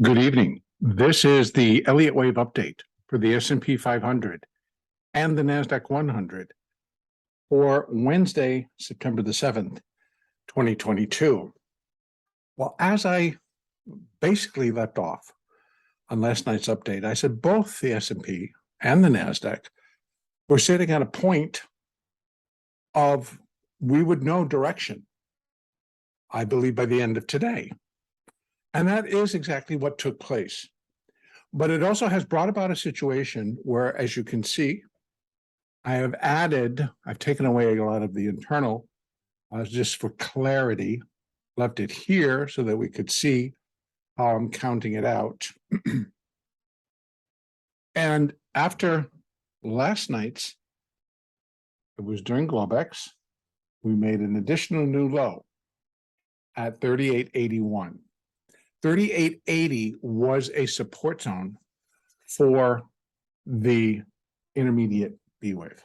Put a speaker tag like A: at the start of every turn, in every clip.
A: Good evening. This is the Elliott Wave update for the S&P 500 and the NASDAQ 100 for Wednesday, September the 7th, 2022. Well, as I basically left off on last night's update, I said both the S&P and the NASDAQ were sitting at a point of we would know direction, I believe, by the end of today. And that is exactly what took place. But it also has brought about a situation where, as you can see, I've taken away a lot of the internal, just for clarity, left it here so that we could see how I'm counting it out. And after last night's, it was during Globex, we made an additional new low at 38.81. 3880 was a support zone for the intermediate B wave.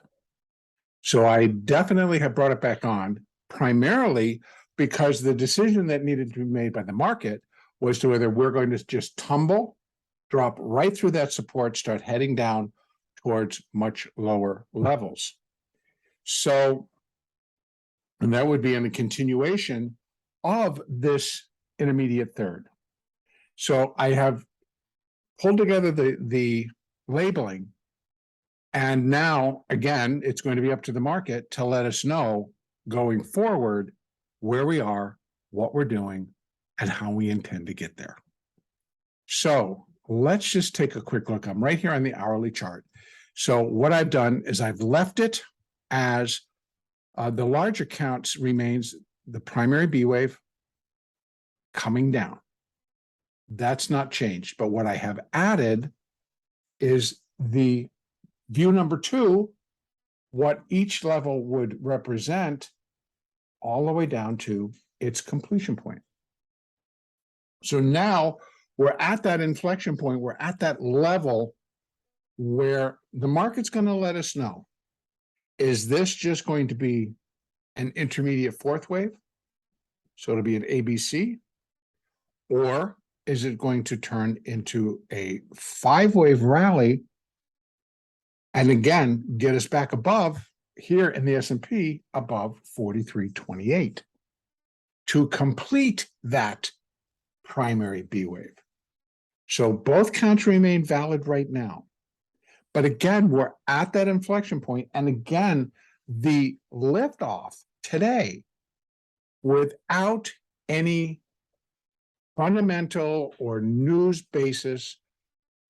A: So I definitely have brought it back on, primarily because the decision that needed to be made by the market was to whether we're going to just tumble, drop right through that support, start heading down towards much lower levels. So, and that would be in a continuation of this intermediate third. So I have pulled together the labeling, and now, again, it's going to be up to the market to let us know going forward where we are, what we're doing, and how we intend to get there. So let's just take a quick look. I'm right here on the hourly chart. So what I've done is I've left it as the larger counts remains the primary B wave coming down. That's not changed. But what I have added is the view number 2, what each level would represent all the way down to its completion point. So now we're at that inflection point. We're at that level where the market's going to let us know, is this just going to be an intermediate fourth wave? So it'll be an ABC, or is it going to turn into a 5-wave rally and again get us back above here in the S&P above 43.28 to complete that primary B wave? So both counts remain valid right now. But again, we're at that inflection point, and again, the liftoff today without any fundamental or news basis,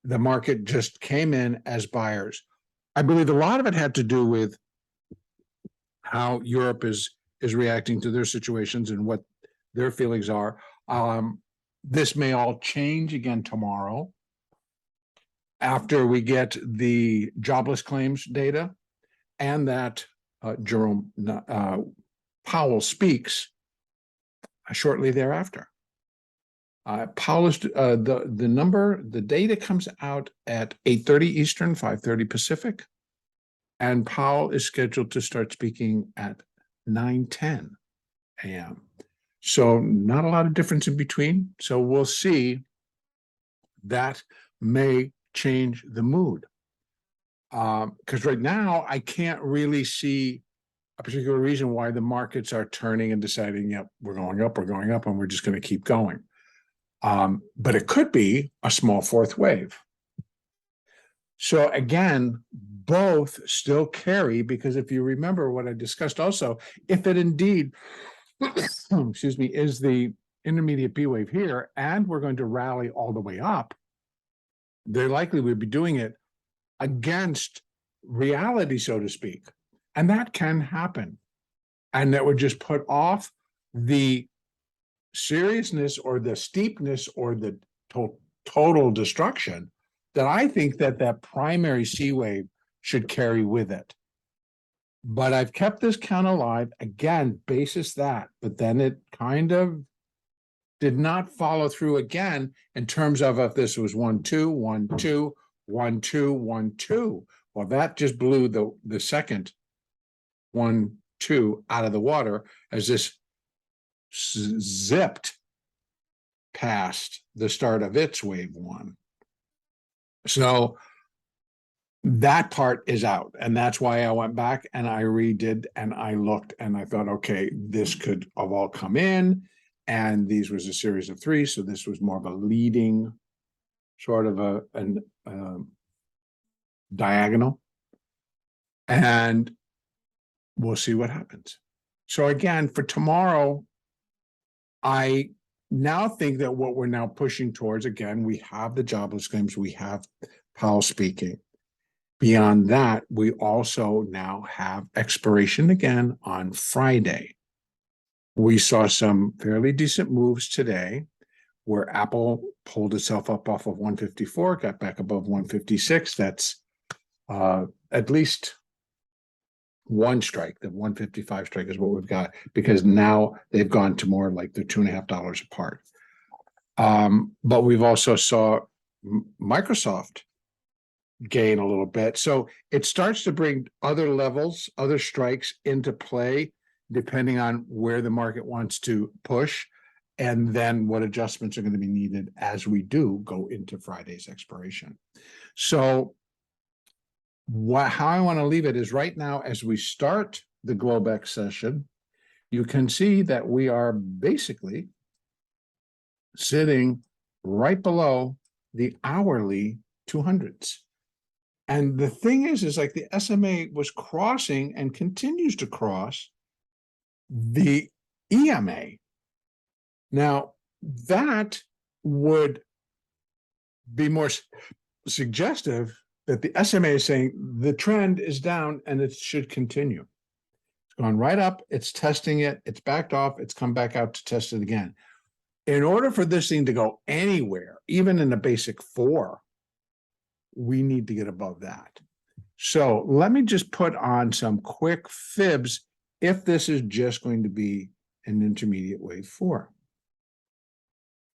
A: the market just came in as buyers. I believe a lot of it had to do with how Europe is reacting to their situations and what their feelings are. This may all change again tomorrow after we get the jobless claims data and that Powell speaks shortly thereafter. Powell is the data comes out at 8:30 Eastern, 5:30 Pacific, and Powell is scheduled to start speaking at 9:10 a.m. So not a lot of difference in between. So we'll see. That may change the mood. Because right now I can't really see a particular reason why the markets are turning and deciding, yep, we're going up, and we're just going to keep going. But it could be a small fourth wave. So again, both still carry, because if you remember what I discussed also, if it indeed, excuse me, is the intermediate B wave here, and we're going to rally all the way up, they likely would be doing it against reality, so to speak. And that can happen. And that would just put off the seriousness or the steepness or the total destruction that I think that primary C wave should carry with it. But I've kept this count alive, again, basis that, but then it kind of did not follow through again in terms of if this was 1, 2, 1, 2, 1, 2, 1, 2. Well, that just blew the second 1, 2 out of the water as this zipped past the start of its wave one. So that part is out. And that's why I went back and I redid and I looked and I thought, okay, this could have all come in. And these was a series of three. So this was more of a leading sort of a diagonal. And we'll see what happens. So again, for tomorrow, I now think that what we're now pushing towards, again, we have the jobless claims, we have Powell speaking. Beyond that, we also now have expiration again on Friday. We saw some fairly decent moves today where Apple pulled itself up off of 154, got back above 156. That's at least one strike. The 155 strike is what we've got, because now they've gone to more like they're $2.50 apart. But we've also saw Microsoft gain a little bit. So it starts to bring other levels, other strikes into play, depending on where the market wants to push, and then what adjustments are going to be needed as we do go into Friday's expiration. So how I want to leave it is right now, as we start the Globex session, you can see that we are basically sitting right below the hourly 200s. And the thing is like the SMA was crossing and continues to cross the EMA. Now, that would be more suggestive that the SMA is saying the trend is down and it should continue. It's gone right up, it's testing it, it's backed off, it's come back out to test it again. In order for this thing to go anywhere, even in a basic 4, we need to get above that. So let me just put on some quick fibs if this is just going to be an intermediate wave 4.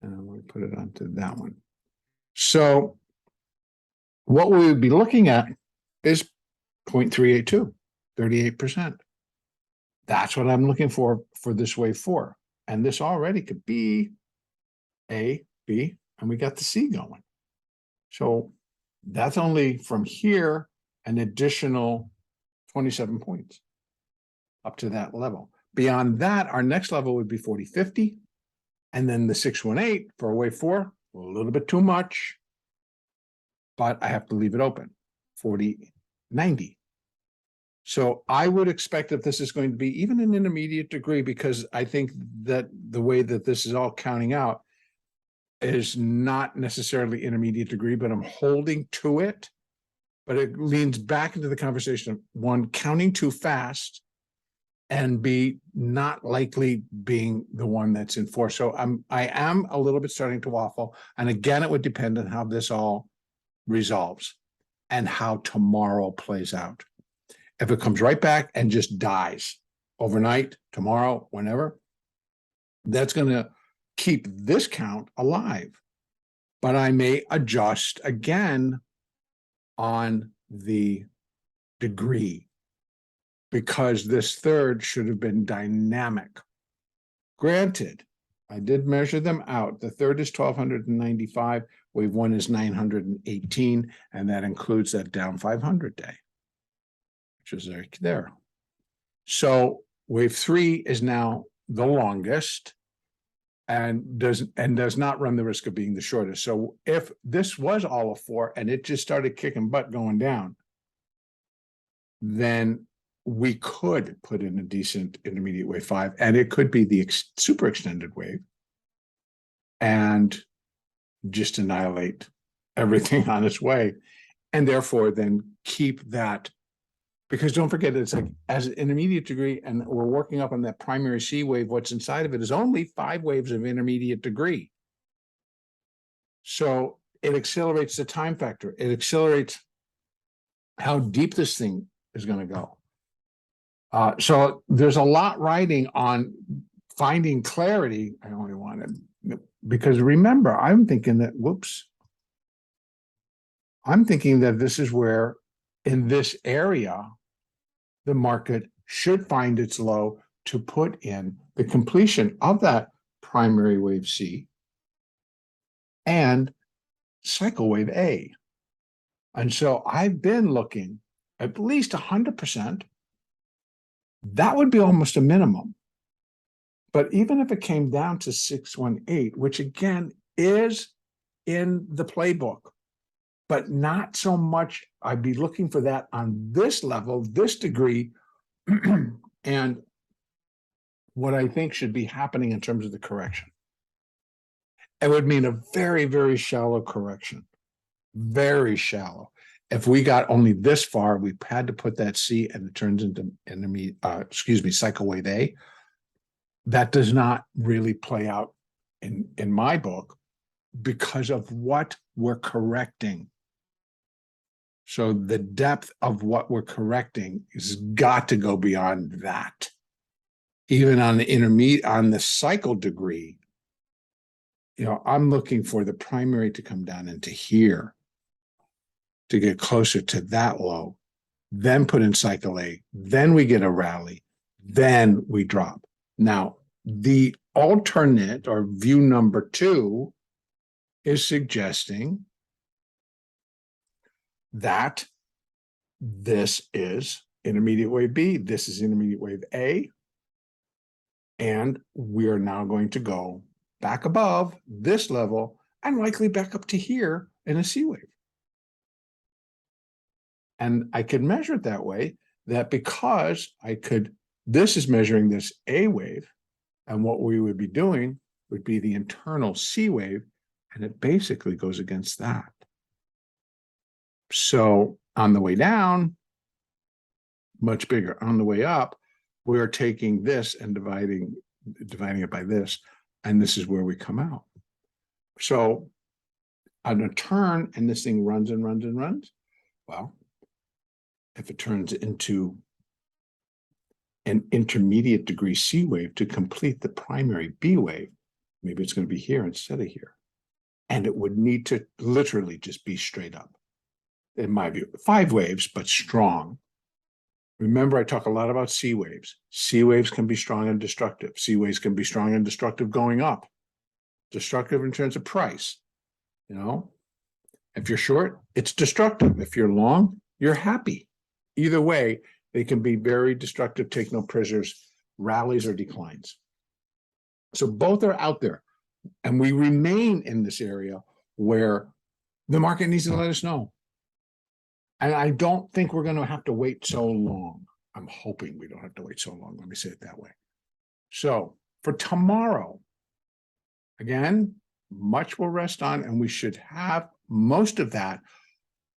A: And I'm going to put it onto that one. So what we would be looking at is 0.382, 38%. That's what I'm looking for this wave 4. And this already could be A, B, and we got the C going. So that's only from here an additional 27 points up to that level. Beyond that, our next level would be 40.50. And then the 618 for a wave 4, a little bit too much, but I have to leave it open, 40.90. So I would expect that this is going to be even an intermediate degree, because I think that the way that this is all counting out is not necessarily intermediate degree, but I'm holding to it. But it leans back into the conversation of 1, counting too fast, and B, not likely being the one that's in force. So I am a little bit starting to waffle. And again, it would depend on how this all resolves and how tomorrow plays out. If it comes right back and just dies overnight, tomorrow, whenever, that's going to keep this count alive. But I may adjust again on the degree, because this third should have been dynamic. Granted, I did measure them out. The third is 1,295, wave 1 is 918, and that includes that down 500 day, which is right there. So wave 3 is now the longest and does not run the risk of being the shortest. So if this was all a 4 and it just started kicking butt going down, then we could put in a decent intermediate wave 5, and it could be the super extended wave and just annihilate everything on its way. And therefore then keep that, because don't forget, it's like as an intermediate degree, and we're working up on that primary C wave, what's inside of it is only 5 waves of intermediate degree. So it accelerates the time factor. It accelerates how deep this thing is going to go. So there's a lot riding on finding clarity. I only wanted, because remember, I'm thinking that, I'm thinking that this is where in this area, the market should find its low to put in the completion of that primary wave C and cycle wave A. And so I've been looking at least 100%. That would be almost a minimum. But even if it came down to 618, which again is in the playbook, but not so much, I'd be looking for that on this level, this degree, and what I think should be happening in terms of the correction. It would mean a very, very shallow correction, very shallow. If we got only this far, we had to put that C and it turns into cycle wave A. That does not really play out in my book because of what we're correcting. So the depth of what we're correcting has got to go beyond that. Even on the intermediate, on the cycle degree, I'm looking for the primary to come down into here to get closer to that low, then put in cycle A, then we get a rally, then we drop. Now, the alternate or view number 2 is suggesting that this is intermediate wave B, this is intermediate wave A, and we are now going to go back above this level and likely back up to here in a C wave. And I could measure it that way, that because this is measuring this A wave, and what we would be doing would be the internal C wave, and it basically goes against that. So on the way down, much bigger. On the way up, we are taking this and dividing it by this, and this is where we come out. So on a turn, and this thing runs and runs and runs, well, if it turns into an intermediate degree C wave to complete the primary B wave, maybe it's going to be here instead of here. And it would need to literally just be straight up. In my view, 5 waves, but strong. Remember, I talk a lot about C waves. C waves can be strong and destructive. C waves can be strong and destructive going up. Destructive in terms of price. If you're short, it's destructive. If you're long, you're happy. Either way, they can be very destructive, take no prisoners, rallies or declines. So both are out there. And we remain in this area where the market needs to let us know. And I don't think we're going to have to wait so long. I'm hoping we don't have to wait so long. Let me say it that way. So for tomorrow, again, much will rest on, and we should have most of that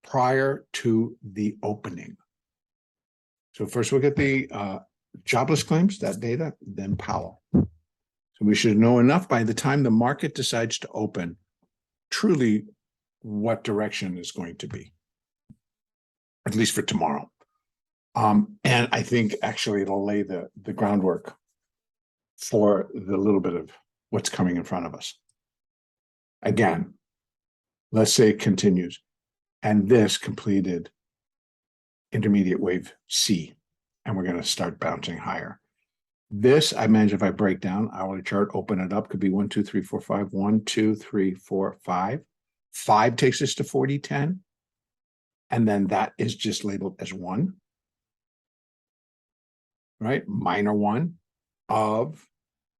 A: prior to the opening. So first we'll get the jobless claims, that data, then Powell. So we should know enough by the time the market decides to open, truly what direction is going to be, at least for tomorrow. And I think actually it'll lay the groundwork for the little bit of what's coming in front of us. Again, let's say it continues, and this completed intermediate wave C, and we're going to start bouncing higher. This, I imagine if I break down hourly chart, open it up, could be 1, 2, 3, 4, 5, 1, 2, 3, 4, 5. 5 takes us to 40-10. And then that is just labeled as 1, right? Minor 1 of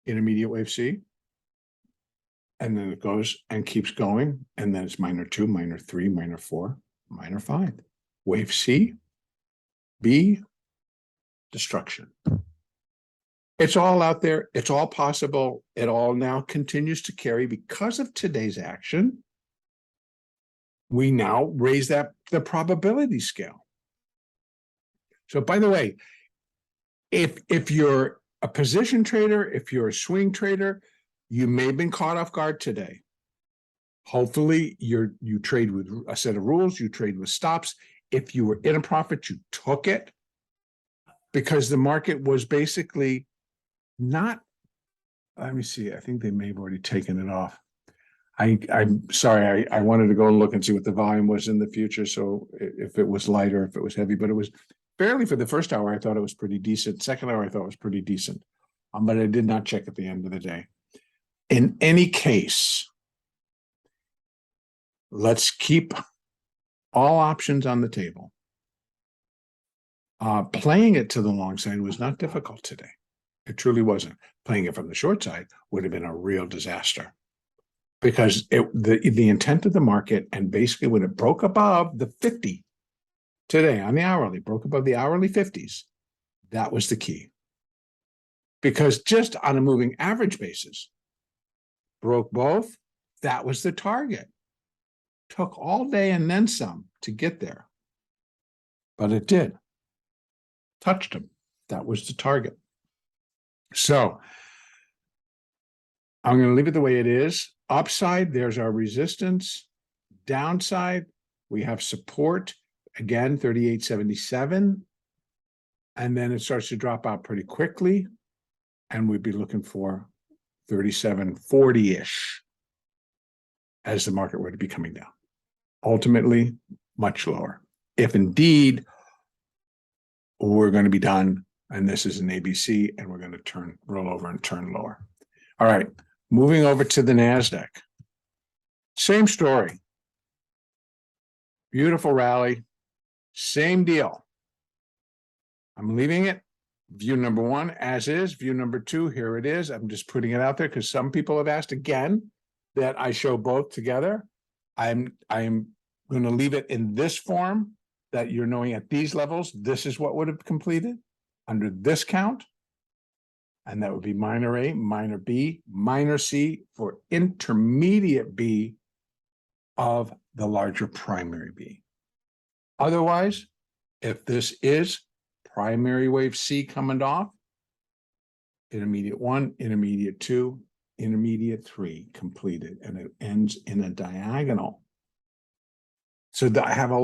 A: intermediate wave C. And then it goes and keeps going. And then it's minor 2, minor 3, minor 4, minor 5. Wave C, B, destruction. It's all out there. It's all possible. It all now continues to carry because of today's action. We now raise the probability scale. So by the way, if you're a position trader, if you're a swing trader, you may have been caught off guard today. Hopefully you trade with a set of rules, you trade with stops. If you were in a profit, you took it because the market was basically not, let me see, I think they may have already taken it off. I'm sorry, I wanted to go and look and see what the volume was in the future. So if it was light or if it was heavy, but it was fairly for the first hour, I thought it was pretty decent. Second hour, I thought it was pretty decent. But I did not check at the end of the day. In any case, let's keep all options on the table. Playing it to the long side was not difficult today. It truly wasn't. Playing it from the short side would have been a real disaster, because the intent of the market, and basically when it broke above the 50 today on the hourly, broke above the hourly 50s, that was the key. Because just on a moving average basis, broke both, that was the target. Took all day and then some to get there, but it did. Touched them. That was the target. So I'm going to leave it the way it is. Upside, there's our resistance. Downside, we have support, again, 38.77. And then it starts to drop out pretty quickly. And we'd be looking for 37.40-ish as the market were to be coming down. Ultimately, much lower. If indeed we're going to be done, and this is an ABC, and we're going to roll over and turn lower. All right, moving over to the NASDAQ. Same story. Beautiful rally. Same deal. I'm leaving it. View number one, as is. View number two, here it is. I'm just putting it out there because some people have asked again that I show both together. I'm going to leave it in this form, that you're knowing at these levels, this is what would have completed under this count. And that would be minor A, minor B, minor C for intermediate B of the larger primary B. Otherwise, if this is primary wave C coming off, intermediate 1, intermediate 2, intermediate 3 completed, and it ends in a diagonal. So I have a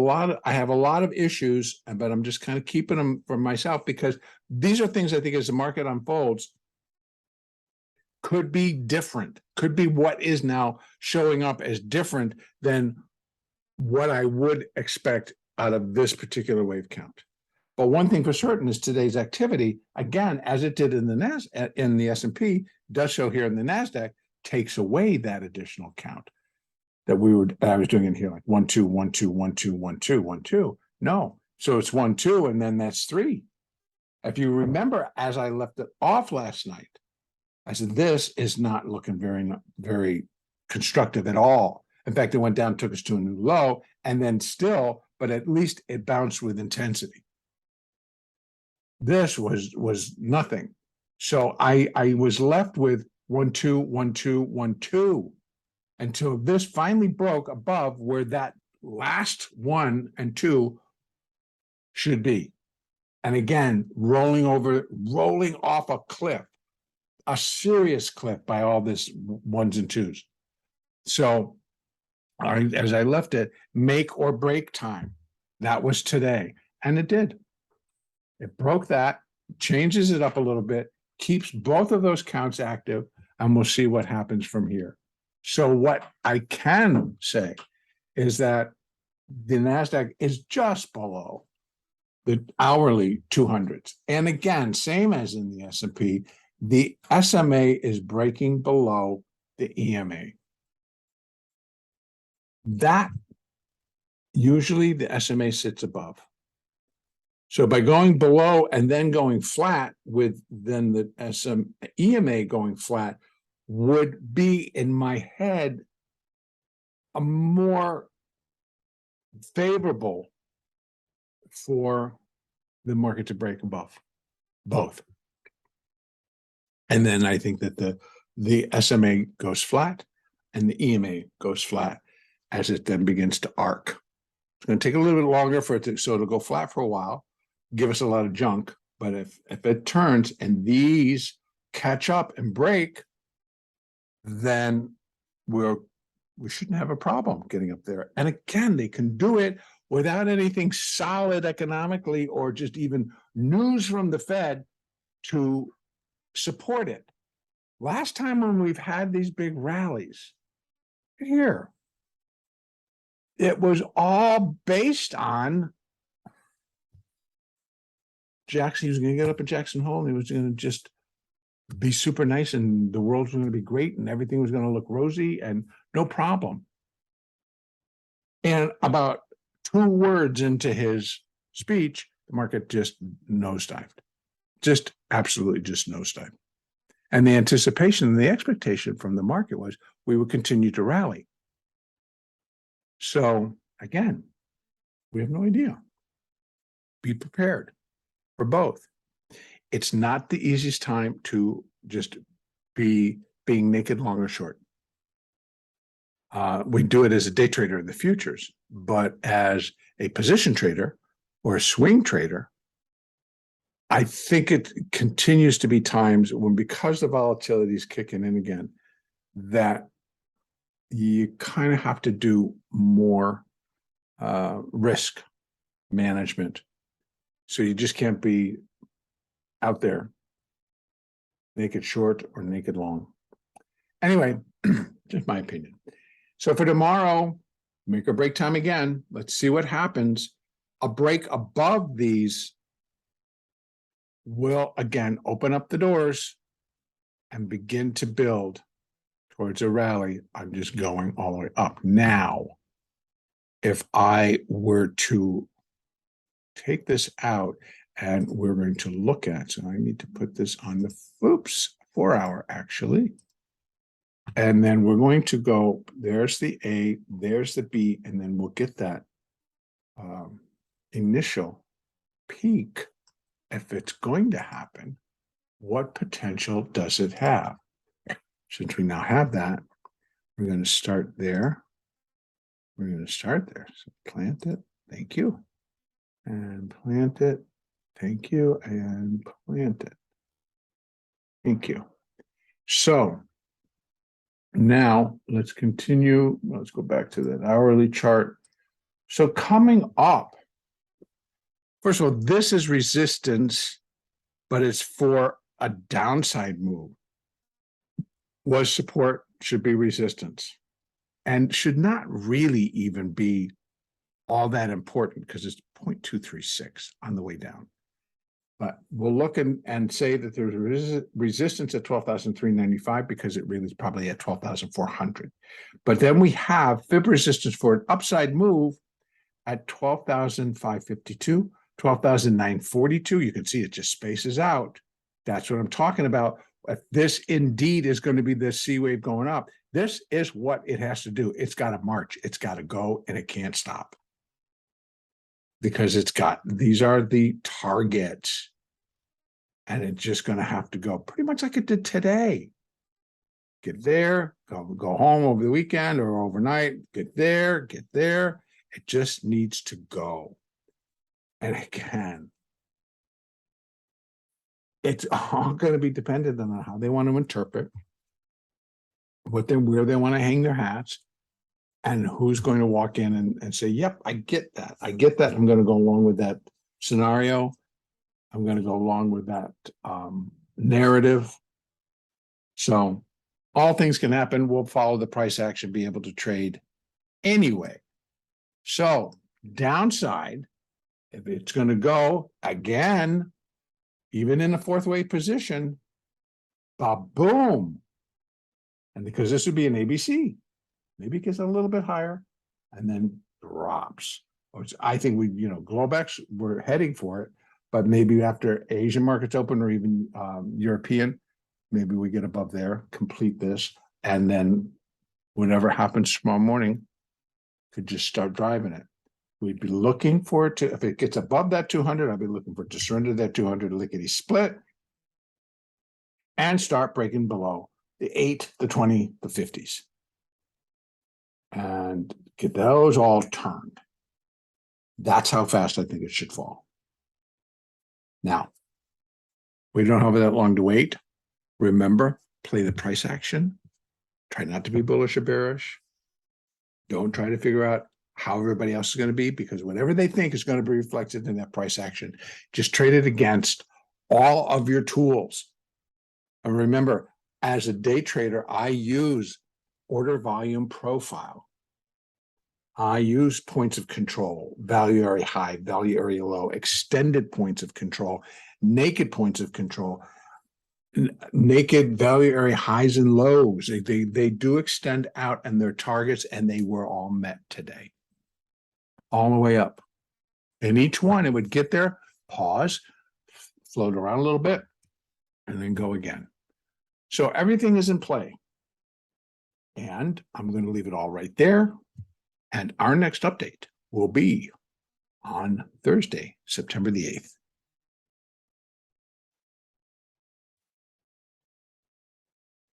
A: lot of issues, but I'm just kind of keeping them for myself, because these are things I think as the market unfolds could be different, could be what is now showing up as different than what I would expect out of this particular wave count. But one thing for certain is today's activity, again, as it did in the S&P, does show here in the NASDAQ, takes away that additional count that I was doing in here, like 1, 2, 1, 2, 1, 2, 1, 2, 1, 2. No, so it's 1, 2, and then that's 3. If you remember, as I left it off last night, I said, this is not looking very, very constructive at all. In fact, it went down, took us to a new low, and then still, but at least it bounced with intensity. This was nothing. So I was left with 1, 2, 1, 2, 1, 2. Until this finally broke above where that last 1 and 2 should be. And again, rolling off a cliff, a serious cliff by all this 1s and 2s. So as I left it, make or break time. That was today. And it did. It broke that, changes it up a little bit, keeps both of those counts active, and we'll see what happens from here. So what I can say is that the NASDAQ is just below the hourly 200s. And again, same as in the S&P, the SMA is breaking below the EMA. That usually the SMA sits above. So by going below and then going flat with then the EMA going flat, would be in my head a more favorable for the market to break above both. And then I think that the SMA goes flat and the EMA goes flat as it then begins to arc. It's going to take a little bit longer for it to, so it'll go flat for a while, give us a lot of junk. But if it turns and these catch up and break, then we shouldn't have a problem getting up there. And again, they can do it without anything solid economically or just even news from the Fed to support it. Last time when we've had these big rallies here, it was all based on Jackson. He was going to get up at Jackson Hole and he was going to just be super nice and the world was going to be great and everything was going to look rosy and no problem. And about 2 words into his speech, the market just nosedived, just absolutely just nosedived. And the anticipation and the expectation from the market was we would continue to rally. So again, we have no idea. Be prepared for both. It's not the easiest time to just be being naked long or short. We do it as a day trader in the futures, but as a position trader or a swing trader, I think it continues to be times when, because the volatility is kicking in again, that you kind of have to do more risk management. So you just can't be out there naked short or naked long. Anyway, just my opinion. So for tomorrow, make or break time again. Let's see what happens. A break above these will again open up the doors and begin to build towards a rally. I'm just going all the way up. Now, if I were to take this out and we're going to look at, so I need to put this on the 4-hour actually. And then we're going to go, there's the A, there's the B, and then we'll get that initial peak. If it's going to happen, what potential does it have? Since we now have that, we're going to start there. We're going to start there. So plant it. Thank you. And plant it. Thank you. And plant it. Thank you. So now let's continue. Let's go back to that hourly chart. So coming up, first of all, this is resistance, but it's for a downside move. Was support, should be resistance, and should not really even be all that important because it's 0.236 on the way down. But we'll look and say that there's resistance at 12,395 because it really is probably at 12,400. But then we have fib resistance for an upside move at 12,552, 12,942. You can see it just spaces out. That's what I'm talking about. If this indeed is going to be this C wave going up, this is what it has to do. It's got to march. It's got to go, and it can't stop. Because it's got, these are the targets, and it's just going to have to go pretty much like it did today. Get there, go home over the weekend or overnight, get there. It just needs to go. And again, it's all going to be dependent on how they want to interpret where they want to hang their hats, and who's going to walk in and say, yep, I get that. I'm going to go along with that scenario. I'm going to go along with that narrative. So all things can happen. We'll follow the price action, be able to trade anyway. So downside, if it's going to go again, even in a fourth wave position, boom. And because this would be an ABC, maybe it gets a little bit higher and then drops. Which I think Globex, we're heading for it, but maybe after Asian markets open or even European, maybe we get above there, complete this, and then whatever happens tomorrow morning could just start driving it. We'd be looking for it to, if it gets above that 200, I'll be looking for it to surrender that 200 lickety split and start breaking below the 8, the 20, the 50s. And get those all turned. That's how fast I think it should fall. Now, we don't have that long to wait. Remember, play the price action. Try not to be bullish or bearish. Don't try to figure out how everybody else is going to be, because whatever they think is going to be reflected in that price action. Just trade it against all of your tools. And remember, as a day trader, I use order volume profile. I use points of control, value area high, value area low, extended points of control, naked points of control, naked value area highs and lows. They do extend out, and their targets, and they were all met today. all the way up. And each one, it would get there, pause, float around a little bit, and then go again. So everything is in play. And I'm going to leave it all right there. And our next update will be on Thursday, September the 8th.